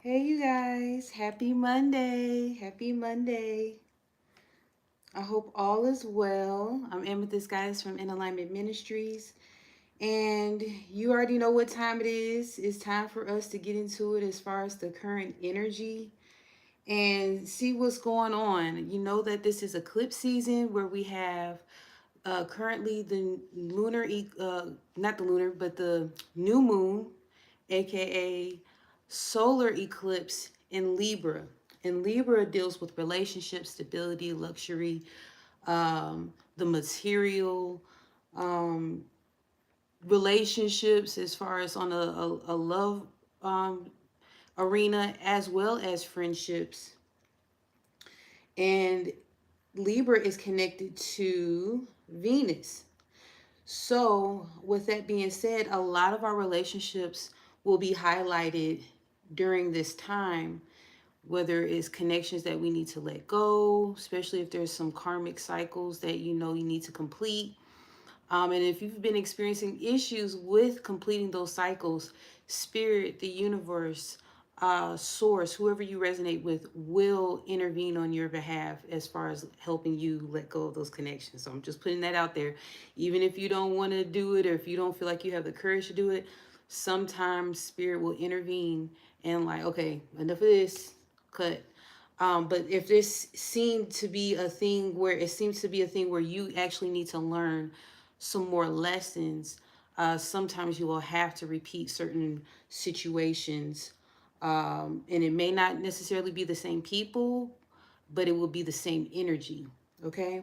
Hey, you guys. Happy Monday. Happy Monday. I hope all is well. I'm Amethyst, guys, from InAlignment Ministries. And you already know what time it is. It's time for us to get into it as far as the current energy and see what's going on. You know that this is eclipse season where we have currently the not the lunar, but the new moon, aka solar eclipse in Libra. And Libra deals with relationships, stability, luxury, the material, um, relationships as far as on a love um, arena, as well as friendships. And Libra is connected to Venus. So, with that being said, a lot of our relationships will be highlighted during this time, whether it's connections that we need to let go, especially if there's some karmic cycles that you know you need to complete. And if you've been experiencing issues with completing those cycles, spirit, the universe, source, whoever you resonate with, will intervene on your behalf as far as helping you let go of those connections. So I'm just putting that out there. Even if you don't want to do it, or if you don't feel like you have the courage to do it, sometimes spirit will intervene and, like, okay, enough of this, cut. But if this seemed to be a thing where it seems to be a thing where you actually need to learn some more lessons, sometimes you will have to repeat certain situations. And it may not necessarily be the same people, but it will be the same energy. Okay.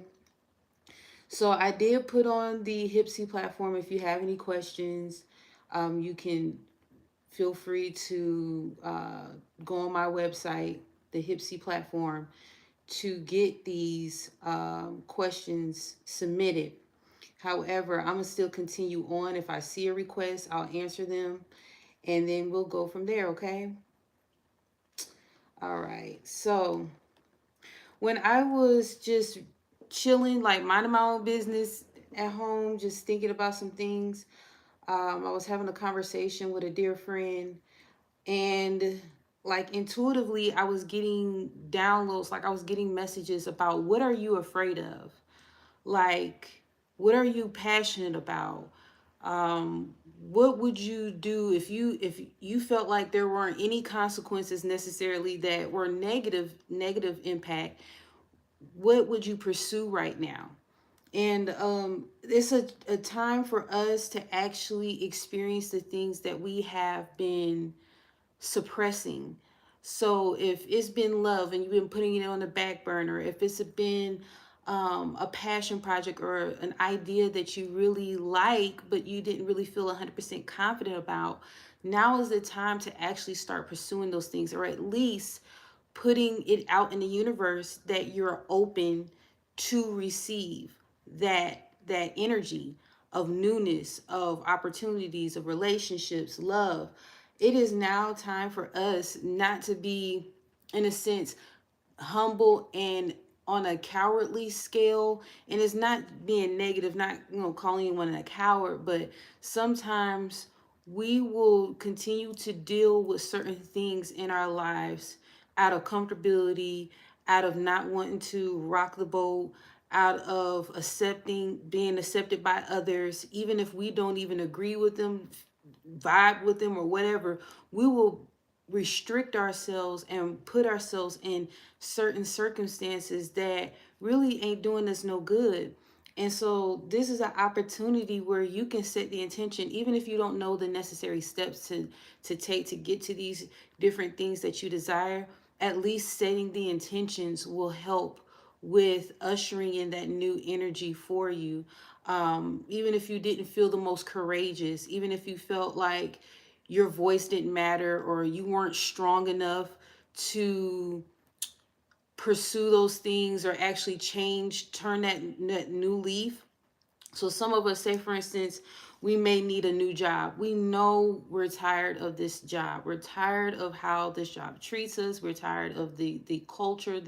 So I did put on the HYPSEE platform. If you have any questions, you can feel free to go on my website, the HYPSEE platform, to get these questions submitted. However, I'm going to still continue on. If I see a request, I'll answer them and then we'll go from there, okay? All right. So, when I was just chilling, like minding my own business at home, just thinking about some things, I was having a conversation with a dear friend, and like intuitively, I was getting downloads, like I was getting messages about what are you afraid of? Like, what are you passionate about? What would you do if you felt like there weren't any consequences necessarily that were negative impact? What would you pursue right now? And it's a time for us to actually experience the things that we have been suppressing. So if it's been love and you've been putting it on the back burner, if it's been a passion project or an idea that you really like, but you didn't really feel 100% confident about, now is the time to actually start pursuing those things, or at least putting it out in the universe that you're open to receive that energy of newness, of opportunities, of relationships, love. It is now time for us not to be, in a sense, humble and on a cowardly scale. And it's not being negative, not calling anyone a coward, but sometimes we will continue to deal with certain things in our lives out of comfortability, out of not wanting to rock the boat, out of accepting being accepted by others, even if we don't even agree with them, vibe with them, or whatever. We will restrict ourselves and put ourselves in certain circumstances that really ain't doing us no good. And so this is an opportunity where you can set the intention, even if you don't know the necessary steps to take to get to these different things that you desire. At least setting the intentions will help with ushering in that new energy for you. Even if you didn't feel the most courageous, even if you felt like your voice didn't matter or you weren't strong enough to pursue those things or actually change, turn that new leaf. So some of us, say for instance, we may need a new job. We know we're tired of this job. We're tired of how this job treats us. We're tired of the culture.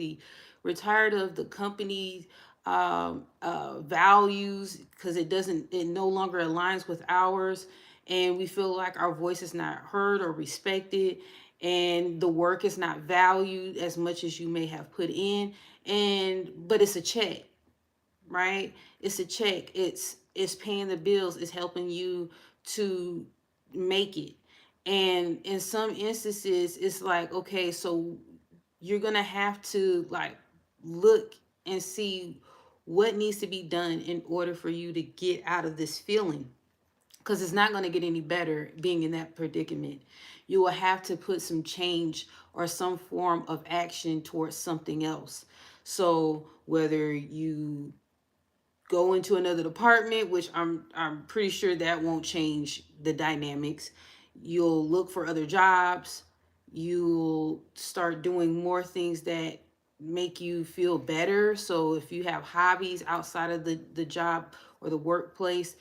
We're tired of the company values, because it no longer aligns with ours, and we feel like our voice is not heard or respected. and the work is not valued as much as you may have put in, and but it's a check, right? It's a check. It's paying the bills. It's helping you to make it. And in some instances, it's like, okay, so you're gonna have to like look and see what needs to be done in order for you to get out of this feeling, because it's not going to get any better being in that predicament. You will have to put some change or some form of action towards something else. So whether you go into another department, which I'm pretty sure that won't change the dynamics. You'll look for other jobs. You'll start doing more things that make you feel better. So if you have hobbies outside of the job or the workplace,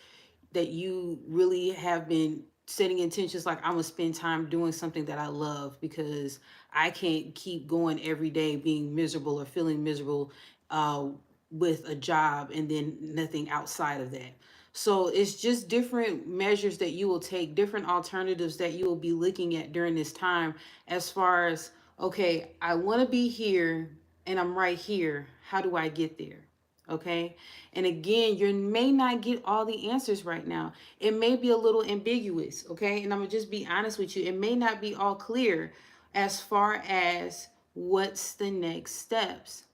that you really have been setting intentions like, I'm gonna spend time doing something that I love, because I can't keep going every day being miserable or feeling miserable uh, with a job and then nothing outside of that. So it's just different measures that you will take, different alternatives that you will be looking at during this time, as far as, okay, I want to be here and I'm right here. How do I get there? Okay. And again, you may not get all the answers right now. It may be a little ambiguous. Okay. And I'm going to just be honest with you. It may not be all clear as far as what's the next steps.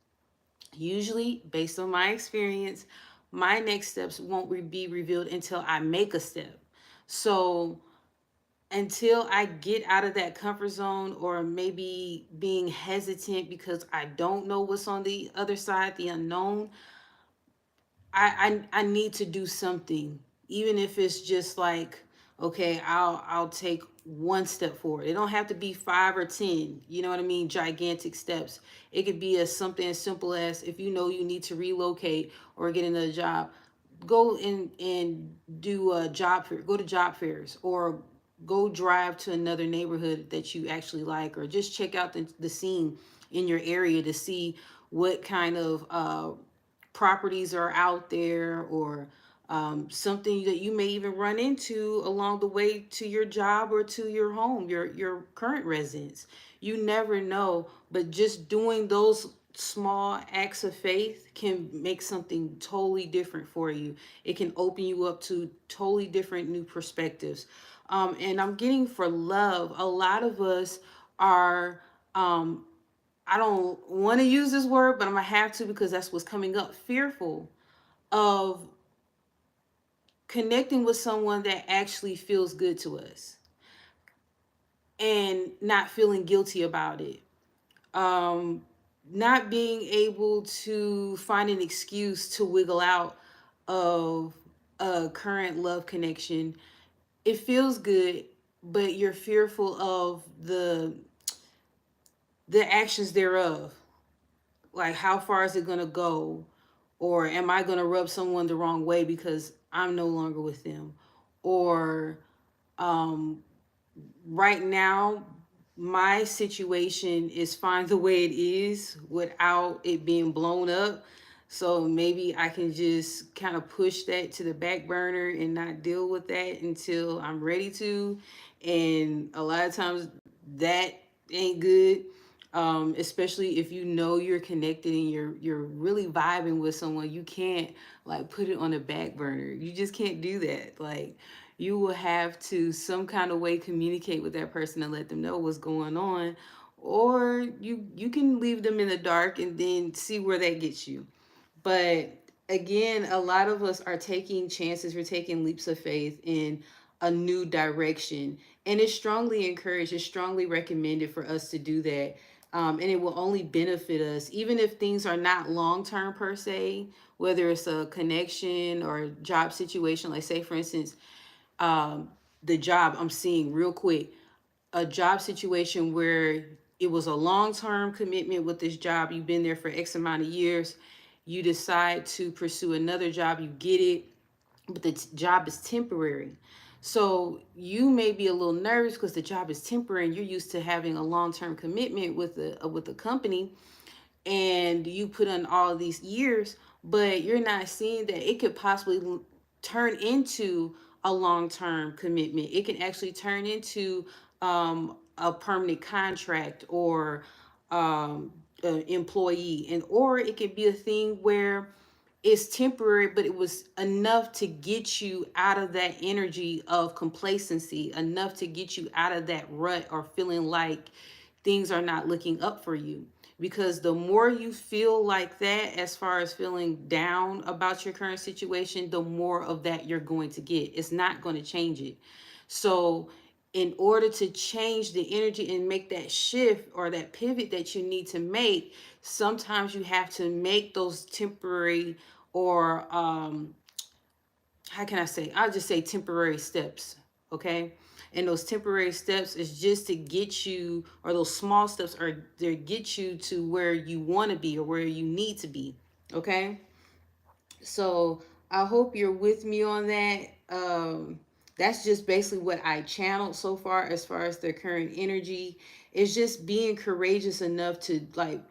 Usually, based on my experience, my next steps won't be revealed until I make a step. So, until I get out of that comfort zone, or maybe being hesitant because I don't know what's on the other side, the unknown, I need to do something, even if it's just like, okay, I'll take one step forward. It don't have to be 5 or 10, you know what I mean, gigantic steps. It could be as something as simple as, if you know you need to relocate or get another job, go and do a job fair, go to job fairs, or go drive to another neighborhood that you actually like, or just check out the scene in your area to see what kind of properties are out there, or something that you may even run into along the way to your job or to your home, your current residence. You never know, but just doing those small acts of faith can make something totally different for you. It can open you up to totally different new perspectives. And I'm getting for love, a lot of us are I don't want to use this word, but I'm gonna have to because that's what's coming up. Fearful of connecting with someone that actually feels good to us and not feeling guilty about it. Um, Not being able to find an excuse to wiggle out of a current love connection. It feels good, but you're fearful of the actions thereof. Like, how far is it going to go, or am I going to rub someone the wrong way because I'm no longer with them, or um right now my situation is fine the way it is without it being blown up. So maybe I can just kind of push that to the back burner and not deal with that until I'm ready to. And a lot of times that ain't good. Especially if you know you're connected and you're really vibing with someone, you can't like put it on the back burner. You just can't do that. Like, you will have to some kind of way communicate with that person and let them know what's going on, or you can leave them in the dark and then see where that gets you. But again, a lot of us are taking chances, we're taking leaps of faith in a new direction, and it's strongly encouraged, it's strongly recommended for us to do that. And it will only benefit us, even if things are not long term per se, whether it's a connection or a job situation. Like, say for instance, um, the job I'm seeing real quick, a job situation where it was a long-term commitment with this job. You've been there for X amount of years. You decide to pursue another job, you get it, but the job is temporary. So you may be a little nervous because the job is temporary and you're used to having a long-term commitment with a company, and you put in all these years, but you're not seeing that it could possibly turn into a long-term commitment. It can actually turn into a permanent contract or employee, and or it could be a thing where it's temporary, but it was enough to get you out of that energy of complacency, enough to get you out of that rut or feeling like things are not looking up for you. Because the more you feel like that, as far as feeling down about your current situation, the more of that you're going to get. It's not going to change it. So, in order to change the energy and make that shift or that pivot that you need to make, sometimes you have to make those temporary or how can I say? I'll just say temporary steps. Okay. And those temporary steps is just to get you, or those small steps are to get you to where you want to be or where you need to be. Okay. So I hope you're with me on that. That's just basically what I channeled so far as the current energy. It's just being courageous enough to like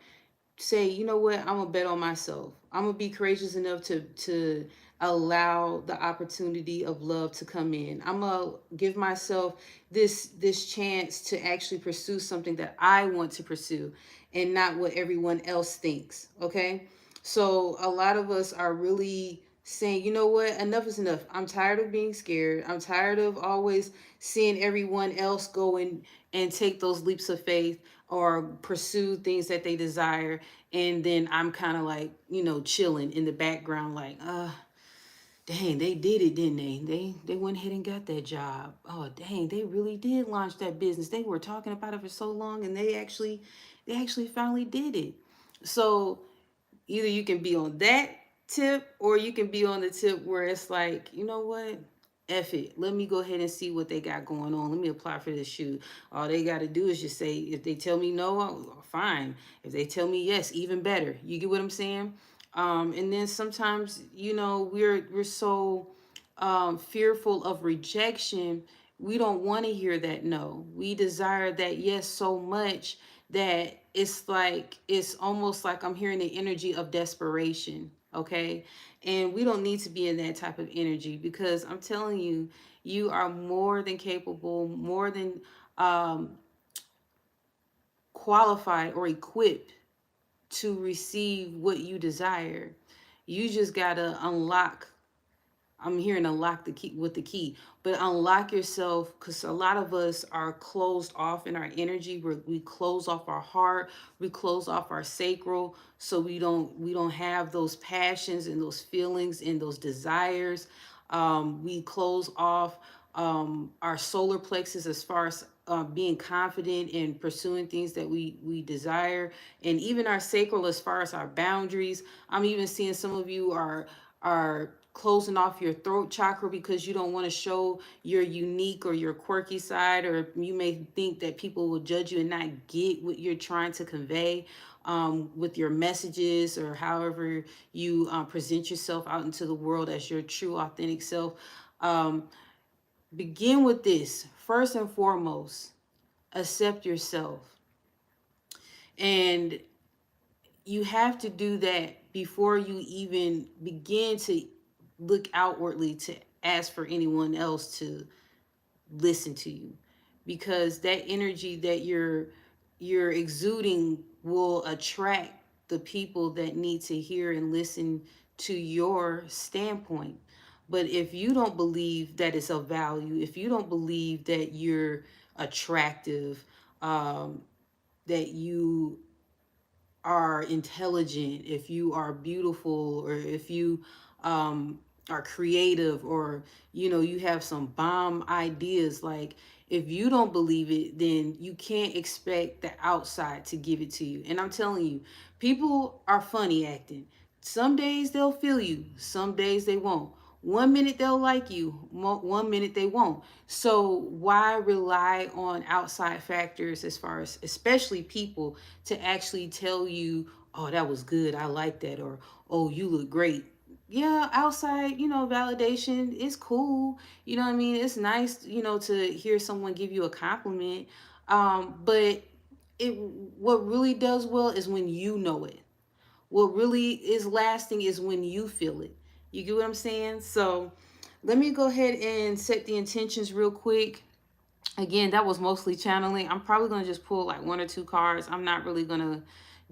say, you know what, I'm gonna bet on myself. I'm gonna be courageous enough to allow the opportunity of love to come in. I'm gonna give myself this chance to actually pursue something that I want to pursue and not what everyone else thinks. Okay. So a lot of us are really saying, you know what, enough is enough. I'm tired of being scared. I'm tired of always seeing everyone else go and take those leaps of faith or pursue things that they desire, and then I'm kind of like, chilling in the background like, dang, they did it, didn't they? They went ahead and got that job. Oh, dang, they really did launch that business. They were talking about it for so long, and they actually finally did it. So either you can be on that tip, or you can be on the tip where it's like, you know what, F it, let me go ahead and see what they got going on. Let me apply for this shoe. All they got to do is just say, if they tell me no, fine. If they tell me yes, even better. You get what I'm saying? And then sometimes, we're so fearful of rejection. We don't want to hear that no. We desire that yes so much that it's almost like I'm hearing the energy of desperation. Okay. And we don't need to be in that type of energy, because I'm telling you, you are more than capable, more than um, qualified or equipped to receive what you desire. You just got to unlock. I'm hearing unlock the key with the key, but unlock yourself, because a lot of us are closed off in our energy. We close off our heart, we close off our sacral, so we don't have those passions and those feelings and those desires. We close off our solar plexus as far as being confident in pursuing things that we desire, and even our sacral as far as our boundaries. I'm even seeing some of you are closing off your throat chakra because you don't want to show your unique or your quirky side, or you may think that people will judge you and not get what you're trying to convey with your messages, or however you present yourself out into the world as your true authentic self. um, Begin with this first and foremost: accept yourself. And you have to do that before you even begin to look outwardly to ask for anyone else to listen to you, because that energy that you're exuding will attract the people that need to hear and listen to your standpoint. But if you don't believe that it's of value, if you don't believe that you're attractive, that you are intelligent, if you are beautiful, or if you are creative, or you have some bomb ideas, like, if you don't believe it, then you can't expect the outside to give it to you. And I'm telling you, people are funny acting. Some days they'll feel you, some days they won't. One minute they'll like you, one minute they won't. So why rely on outside factors, as far as especially people, to actually tell you, oh, that was good, I like that, or oh, you look great. Yeah, outside, validation is cool. You know what I mean? It's nice, to hear someone give you a compliment. But it what really does well is when you know it. What really is lasting is when you feel it. You get what I'm saying? So let me go ahead and set the intentions real quick. Again, that was mostly channeling. I'm probably going to just pull like one or two cards. I'm not really going to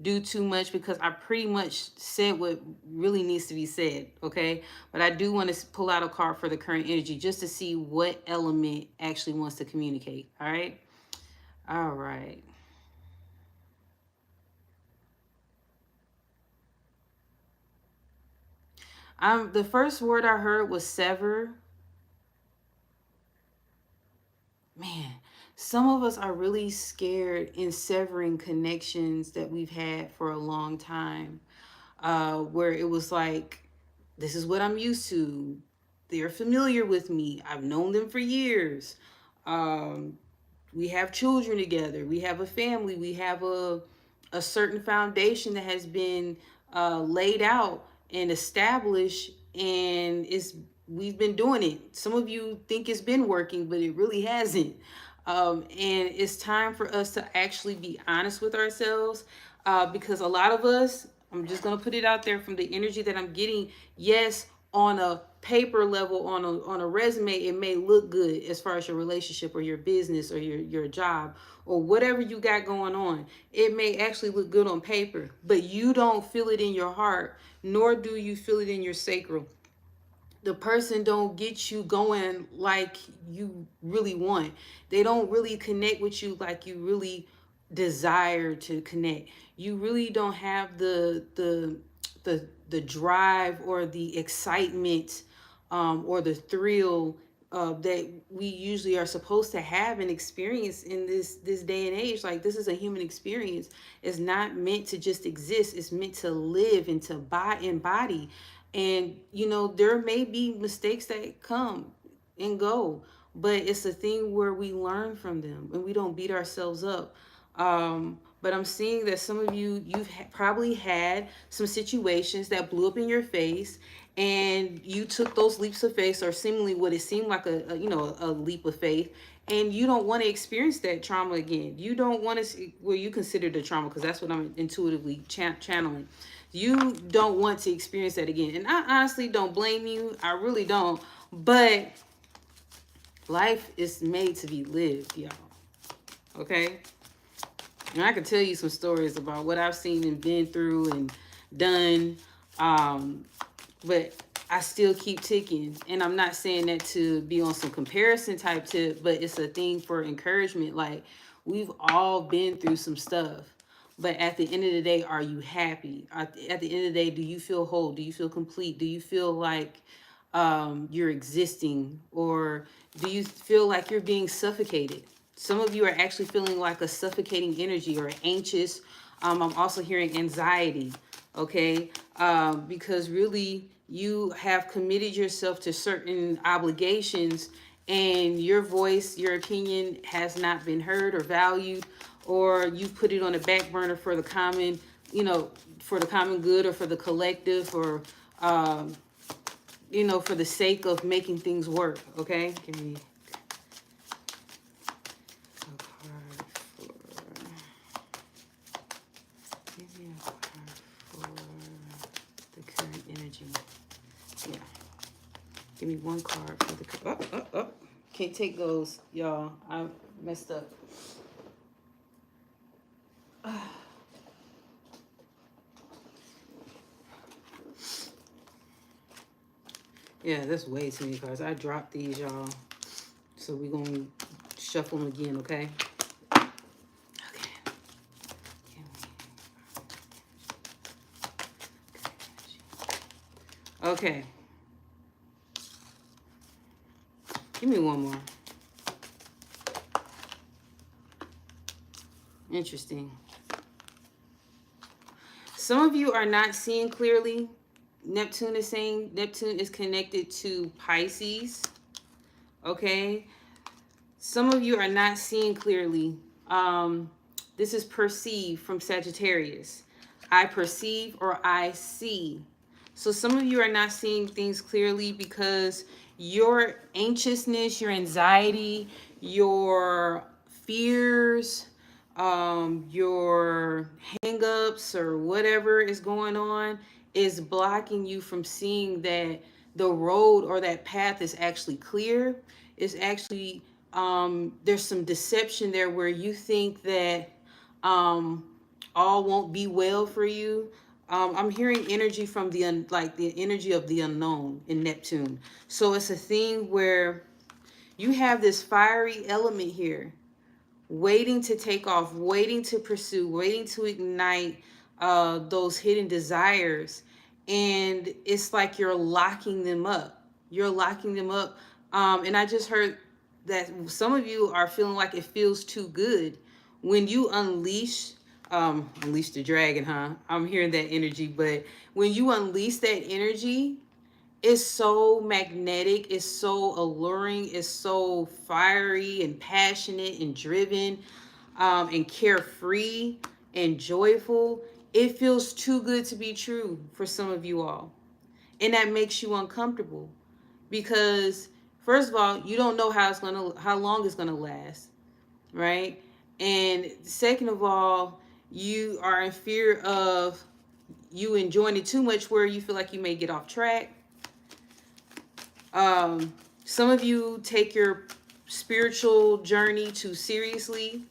do too much because I pretty much said what really needs to be said, okay? But I do want to pull out a card for the current energy just to see what element actually wants to communicate, all right? All right. The first word I heard was sever. Man, some of us are really scared in severing connections that we've had for a long time, where it was like, this is what I'm used to. They're familiar with me. I've known them for years. Um, we have children together. We have a family. We have a certain foundation that has been laid out and established, and it's we've been doing it. Some of you think it's been working, but it really hasn't. And it's time for us to actually be honest with ourselves, because a lot of us, I'm just gonna put it out there from the energy that I'm getting. Yes, on a paper level, on a resume, it may look good as far as your relationship or your business or your job or whatever you got going on. It may actually look good on paper, but you don't feel it in your heart, nor do you feel it in your sacral. The person don't get you going like you really want. They don't really connect with you like you really desire to connect. You really don't have the drive or the excitement, or the thrill that we usually are supposed to have and experience in this day and age. Like, this is a human experience. It's not meant to just exist. It's meant to live and to embody. And there may be mistakes that come and go, but it's a thing where we learn from them and we don't beat ourselves up. But I'm seeing that some of you, probably had some situations that blew up in your face, and you took those leaps of faith, or seemingly what it seemed like a leap of faith, and you don't want to experience that trauma again. You don't want to, well, you consider the trauma, because that's what I'm intuitively channeling. You don't want to experience that again, and I honestly don't blame you. I really don't. But life is made to be lived, y'all. Okay. And I could tell you some stories about what I've seen and been through and done. But I still keep ticking. And I'm not saying that to be on some comparison type tip, but it's a thing for encouragement. Like, we've all been through some stuff. But at the end of the day, are you happy? At the end of the day, do you feel whole? Do you feel complete? Do you feel like you're existing? Or do you feel like you're being suffocated? Some of you are actually feeling like a suffocating energy or anxious. I'm also hearing anxiety, okay? Because really you have committed yourself to certain obligations, and your voice, your opinion has not been heard or valued, or you put it on the back burner for the common, for the common good, or for the collective, or, for the sake of making things work, okay? Give me the current energy. Yeah. Give me one card for the Can't take those, y'all. I messed up. Yeah, that's way too many cards. I dropped these, y'all. So we're going to shuffle them again, okay? Okay. Give me one more. Interesting. Some of you are not seeing clearly. Neptune is saying Neptune is connected to Pisces. Okay. Some of you are not seeing clearly. This is perceive from Sagittarius. I perceive or I see. So some of you are not seeing things clearly because your anxiousness, your anxiety, your fears, your hangups or whatever is going on is blocking you from seeing that the road or that path is actually clear. It's actually there's some deception there where you think that um, all won't be well for you. I'm hearing energy from like the energy of the unknown in Neptune. So it's a thing where you have this fiery element here, waiting to take off, waiting to pursue, waiting to ignite those hidden desires. And it's like you're locking them up. You're locking them up. And I just heard that some of you are feeling like it feels too good when you unleash the dragon, huh? I'm hearing that energy. But when you unleash that energy, it's so magnetic, it's so alluring, it's so fiery and passionate and driven, and carefree and joyful. It feels too good to be true for some of you all. And that makes you uncomfortable because first of all, you don't know how long it's gonna last, right? And second of all, you are in fear of you enjoying it too much where you feel like you may get off track. Some of you take your spiritual journey too seriously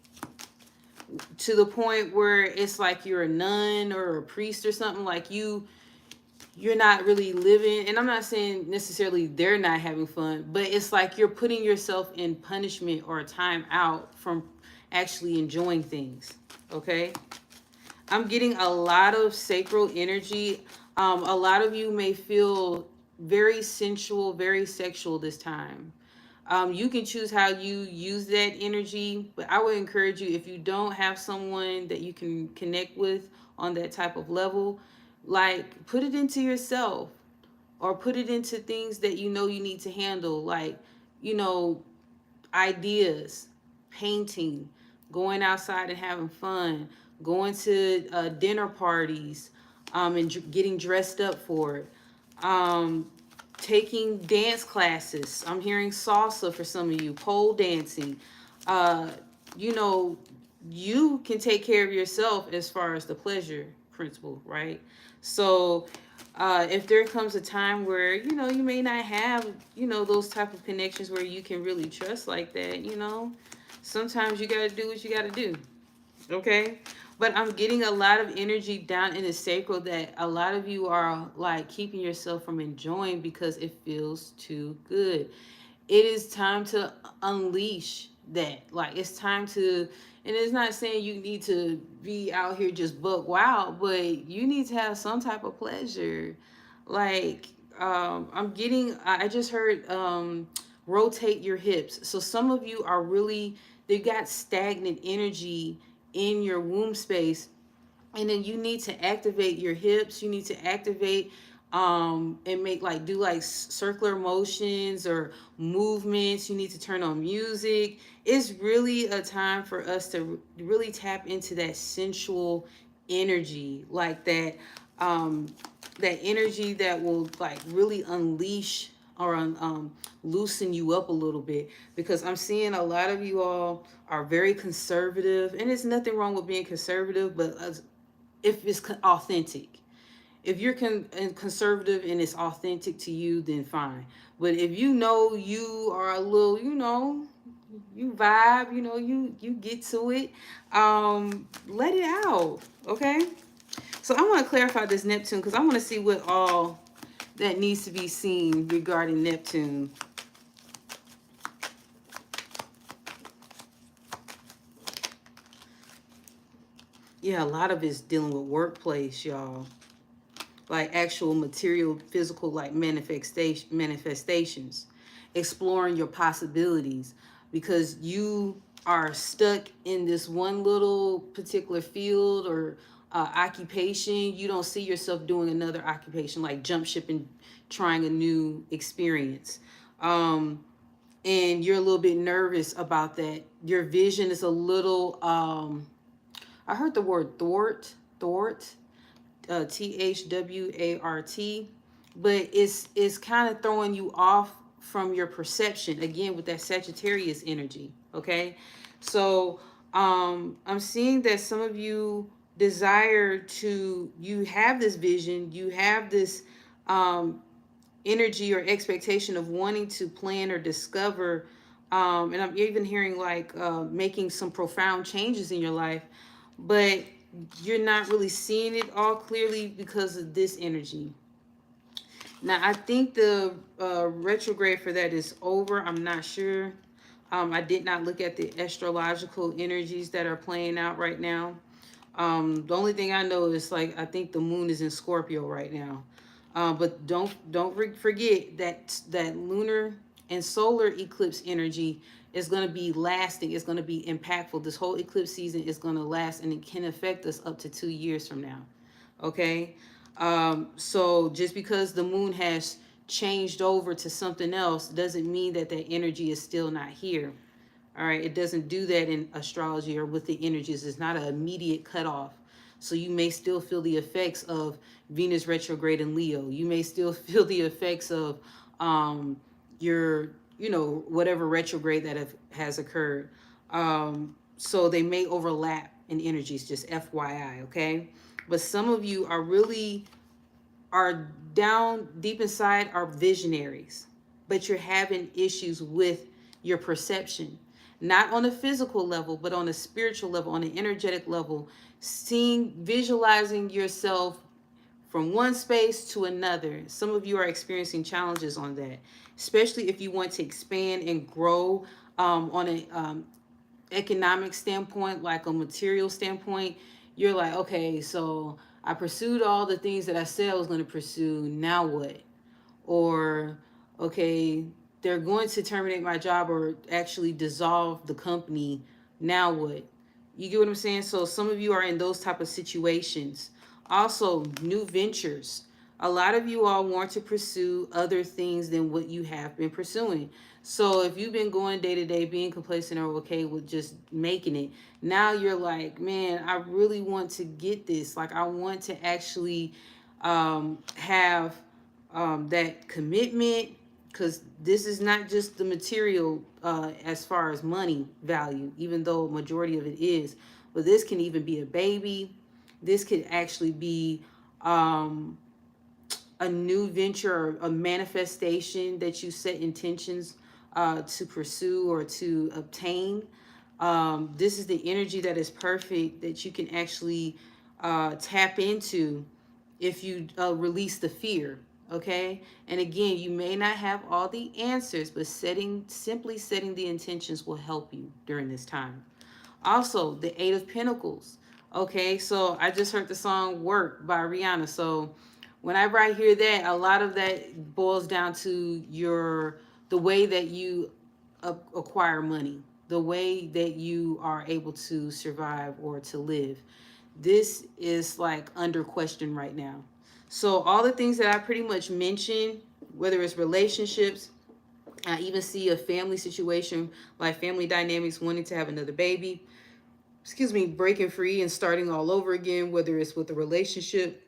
to the point where it's like you're a nun or a priest or something. Like you're not really living. And I'm not saying necessarily they're not having fun, but it's like you're putting yourself in punishment or time out from actually enjoying things. Okay, I'm getting a lot of sacral energy. A lot of you may feel very sensual, very sexual this time. You can choose how you use that energy, but I would encourage you, if you don't have someone that you can connect with on that type of level, like put it into yourself or put it into things that you know you need to handle, like, you know, ideas, painting, going outside and having fun, going to dinner parties, and getting dressed up for it. Um, Taking dance classes. I'm hearing salsa for some of you, pole dancing. Uh, you know, you can take care of yourself as far as the pleasure principle, right? So if there comes a time where you may not have those type of connections where you can really trust like that, sometimes you got to do what you got to do. Okay, but I'm getting a lot of energy down in the sacral that a lot of you are like keeping yourself from enjoying because it feels too good. It is time to unleash that. Like, it's time to, and it's not saying you need to be out here just buck wild, but you need to have some type of pleasure. Like, I'm getting, I just heard rotate your hips. So some of you are really, they got stagnant energy in your womb space, and then you need to activate your hips. You need to activate and make like do like circular motions or movements. You need to turn on music. It's really a time for us to really tap into that sensual energy, like that energy that will like really unleash or loosen you up a little bit, because I'm seeing a lot of you all are very conservative, and there's nothing wrong with being conservative, but if it's authentic. If you're conservative and it's authentic to you, then fine. But if you are a little, you vibe, you get to it, let it out, okay? So I want to clarify this Neptune because I want to see what all that needs to be seen regarding Neptune. Yeah, a lot of it's dealing with workplace, y'all. Like actual material, physical, like manifestations, exploring your possibilities, because you are stuck in this one little particular field or occupation. You don't see yourself doing another occupation, like jump ship and trying a new experience. And you're a little bit nervous about that. Your vision is a little I heard the word thwart, THWART, but it's kind of throwing you off from your perception again with that Sagittarius energy. Okay, so I'm seeing that some of you desire to, you have this vision, you have this energy or expectation of wanting to plan or discover And I'm even hearing like making some profound changes in your life, but you're not really seeing it all clearly because of this energy. Now, I think the retrograde for that is over. I'm not sure. I did not look at the astrological energies that are playing out right now. The only thing I know is like I think the moon is in Scorpio right now. But don't forget that lunar and solar eclipse energy is going to be lasting. It's going to be impactful. This whole eclipse season is going to last, and it can affect us up to 2 years from now. Okay, so just because the moon has changed over to something else doesn't mean that that energy is still not here. All right, it doesn't do that in astrology or with the energies. It's not an immediate cutoff. So you may still feel the effects of Venus retrograde in Leo. You may still feel the effects of um, your, whatever retrograde that has occurred. So they may overlap in energies, just FYI, okay? But some of you are down deep inside are visionaries, but you're having issues with your perception, not on a physical level, but on a spiritual level, on an energetic level, seeing, visualizing yourself from one space to another. Some of you are experiencing challenges on that, especially if you want to expand and grow on a economic standpoint, like a material standpoint. You're like, okay, so I pursued all the things that I said I was going to pursue. Now what? Or, okay, they're going to terminate my job or actually dissolve the company. Now what? You get what I'm saying? So some of you are in those type of situations. Also, new ventures. A lot of you all want to pursue other things than what you have been pursuing. So if you've been going day to day, being complacent or okay with just making it, now you're like, man, I really want to get this. Like, I want to actually have that commitment, because this is not just the material as far as money value, even though majority of it is, but this can even be a baby. This could actually be um, a new venture or a manifestation that you set intentions to pursue or to obtain. This is the energy that is perfect that you can actually tap into if you release the fear. Okay, and again, you may not have all the answers, but simply setting the intentions will help you during this time. Also, the Eight of Pentacles. Okay, so I just heard the song Work by Rihanna. So whenever I hear that, a lot of that boils down to the way that you acquire money, the way that you are able to survive or to live. This is like under question right now. So all the things that I pretty much mentioned, whether it's relationships, I even see a family situation, like family dynamics, wanting to have another baby, breaking free and starting all over again, whether it's with a relationship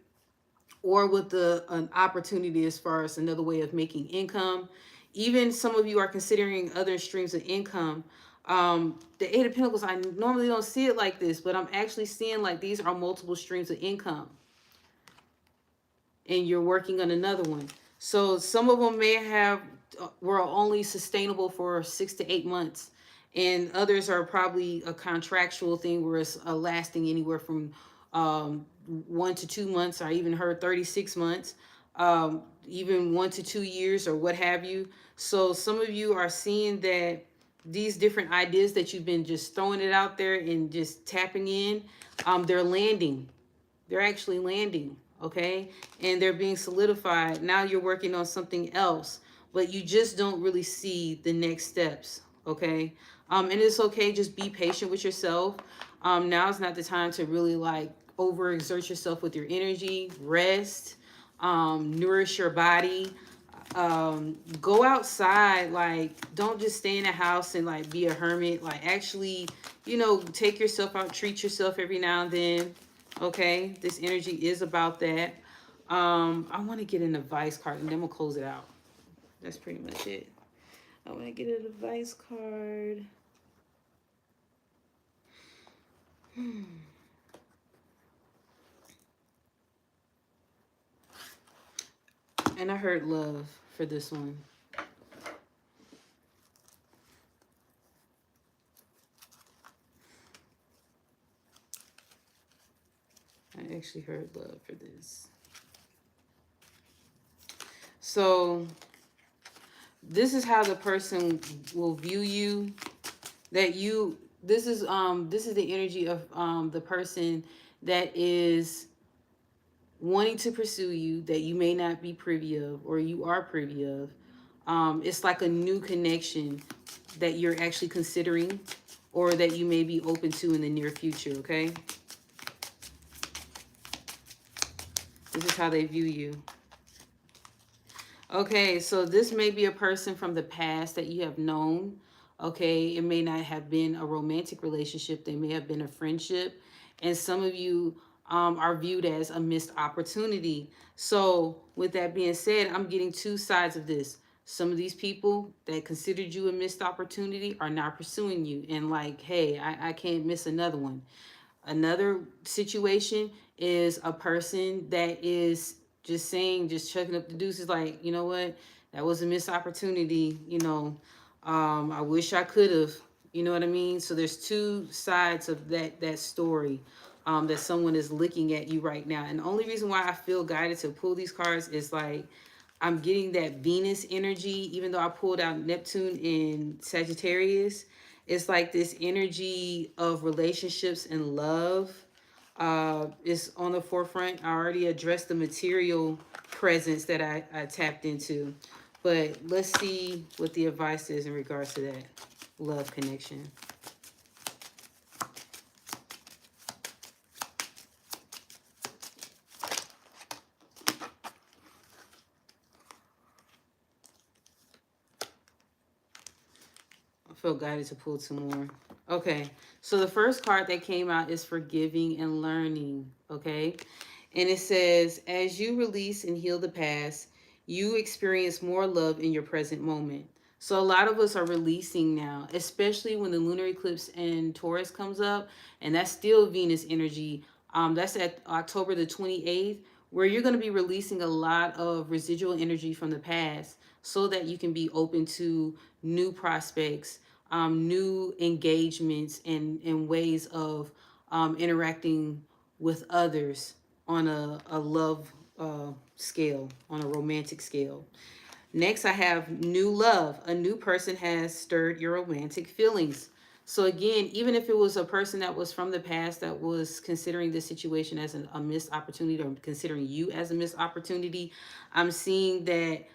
or with an opportunity as far as another way of making income. Even some of you are considering other streams of income. The Eight of Pentacles, I normally don't see it like this, but I'm actually seeing like these are multiple streams of income, and you're working on another one. So some of them may have were only sustainable for 6 to 8 months, and others are probably a contractual thing where it's lasting anywhere from 1 to 2 months. I even heard 36 months, even 1 to 2 years or what have you. So some of you are seeing that these different ideas that you've been just throwing it out there and just tapping in, they're landing. They're actually landing, okay? And they're being solidified. Now you're working on something else, but you just don't really see the next steps, okay? And it's okay, just be patient with yourself. Now is not the time to really like overexert yourself with your energy. Rest, nourish your body, go outside. Like, don't just stay in the house and like be a hermit. Like, actually, take yourself out, treat yourself every now and then. Okay, this energy is about that. I want to get an advice card and then we'll close it out. That's pretty much it. I want to get an advice card. And I heard love for this one. I actually heard love for this. So this is how the person will view you. That you this is the energy of the person that is wanting to pursue you, that you may not be privy of or you are privy of. It's like a new connection that you're actually considering or that you may be open to in the near future, okay? This is how they view you. Okay, so this may be a person from the past that you have known. Okay, it may not have been a romantic relationship, they may have been a friendship. And some of you are viewed as a missed opportunity. So, with that being said, I'm getting two sides of this. Some of these people that considered you a missed opportunity are now pursuing you and, like, hey, I can't miss another one. Another situation is a person that is just saying, just chucking up the deuces, like, you know what, that was a missed opportunity, I wish I could have, you know what I mean? So there's two sides of that story, that someone is looking at you right now. And the only reason why I feel guided to pull these cards is like, I'm getting that Venus energy, even though I pulled out Neptune in Sagittarius. It's like this energy of relationships and love is on the forefront. I already addressed the material presence that I tapped into. But let's see what the advice is in regards to that love connection. I feel guided to pull two more. Okay, so the first card that came out is forgiving and learning. Okay, and it says, as you release and heal the past, you experience more love in your present moment. So a lot of us are releasing now, especially when the lunar eclipse in Taurus comes up, and that's still Venus energy. That's at October the 28th, where you're going to be releasing a lot of residual energy from the past so that you can be open to new prospects, new engagements, and ways of interacting with others on a love scale, on a romantic scale. Next, I have new love. A new person has stirred your romantic feelings. So again, even if it was a person that was from the past that was considering this situation as a missed opportunity or considering you as a missed opportunity, I'm seeing that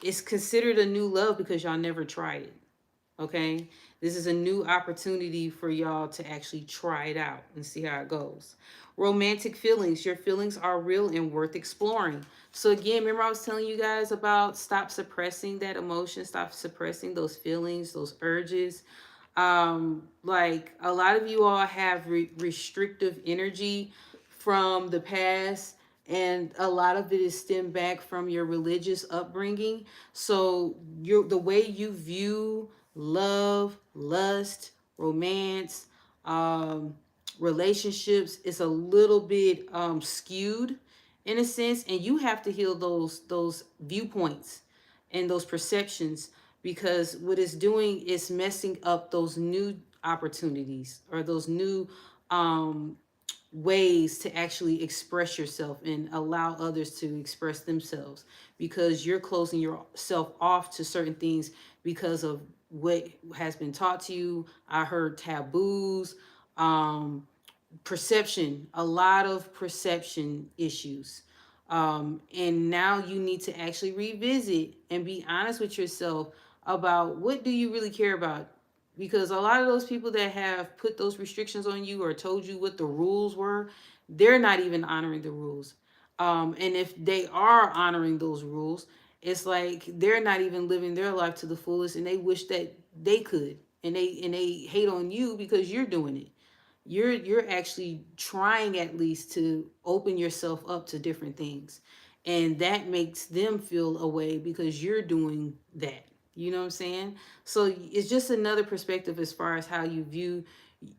it's considered a new love because y'all never tried it. Okay, this is a new opportunity for y'all to actually try it out and see how it goes. Romantic feelings. Your feelings are real and worth exploring. So again, remember I was telling you guys about stop suppressing that emotion, stop suppressing those feelings, those urges. Like a lot of you all have restrictive energy from the past, and a lot of it is stemmed back from your religious upbringing. So the way you view love, lust, romance, um, relationships is a little bit skewed in a sense, and you have to heal those viewpoints and those perceptions, because what it's doing is messing up those new opportunities or those new um, ways to actually express yourself and allow others to express themselves, because you're closing yourself off to certain things because of what has been taught to you. I heard taboos, um, perception, a lot of perception issues. And now you need to actually revisit and be honest with yourself about what do you really care about, because a lot of those people that have put those restrictions on you or told you what the rules were, they're not even honoring the rules. And if they are honoring those rules, it's like they're not even living their life to the fullest, and they wish that they could, and they hate on you because you're doing it. You're actually trying at least to open yourself up to different things, and that makes them feel a way because you're doing that. You know what I'm saying? So it's just another perspective as far as how you view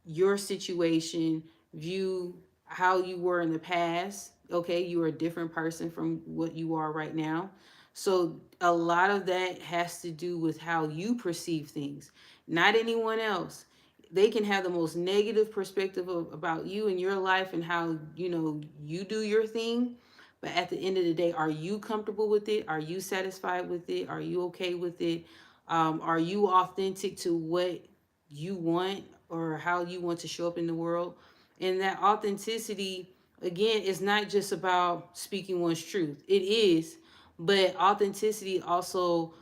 your situation, view how you were in the past. Okay, you are a different person from what you are right now. So a lot of that has to do with how you perceive things, not anyone else. they can have the most negative perspective about you and your life and how, you do your thing. But at the end of the day, are you comfortable with it? Are you satisfied with it? Are you okay with it? Are you authentic to what you want or how you want to show up in the world? And that authenticity, again, is not just about speaking one's truth. It is, but authenticity also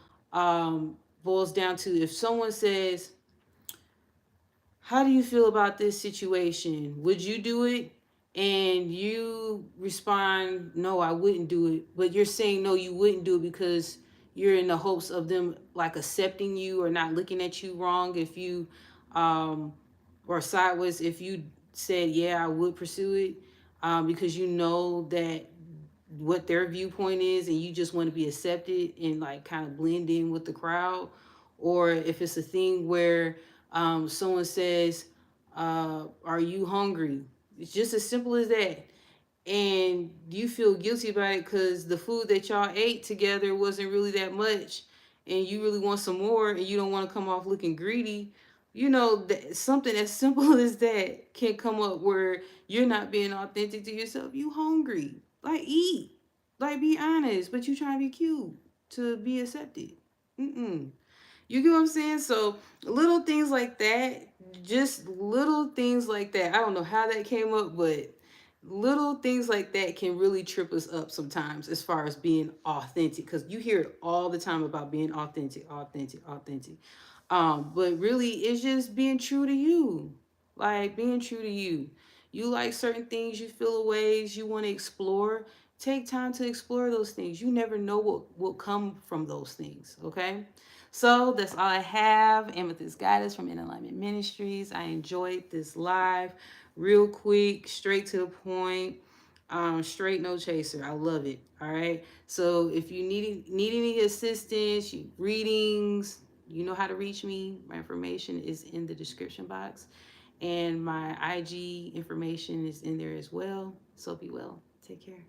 boils down to, if someone says, how do you feel about this situation? Would you do it? And you respond, no, I wouldn't do it. But you're saying, no, you wouldn't do it because you're in the hopes of them like accepting you or not looking at you wrong if you, or sideways if you said, yeah, I would pursue it, because you know that what their viewpoint is and you just want to be accepted and like kind of blend in with the crowd. Or if it's a thing where someone says, are you hungry? It's just as simple as that. And you feel guilty about it because the food that y'all ate together wasn't really that much, and you really want some more, and you don't want to come off looking greedy. That something as simple as that can come up where you're not being authentic to yourself. You hungry, like eat, like be honest, but you trying to be cute to be accepted. Mm-mm. You get what I'm saying? So little things like that, just little things like that. I don't know how that came up, but little things like that can really trip us up sometimes as far as being authentic, because you hear it all the time about being authentic, authentic, authentic. But really it's just being true to you. Like being true to you. You like certain things, you feel ways you want to explore. Take time to explore those things. You never know what will come from those things. Okay. So that's all I have. Amethyst Guidance from InAlignment Ministries. I enjoyed this live, real quick, straight to the point, straight no chaser. I love it. All right. So if you need any assistance, readings, you know how to reach me. My information is in the description box, and my IG information is in there as well. So be well. Take care.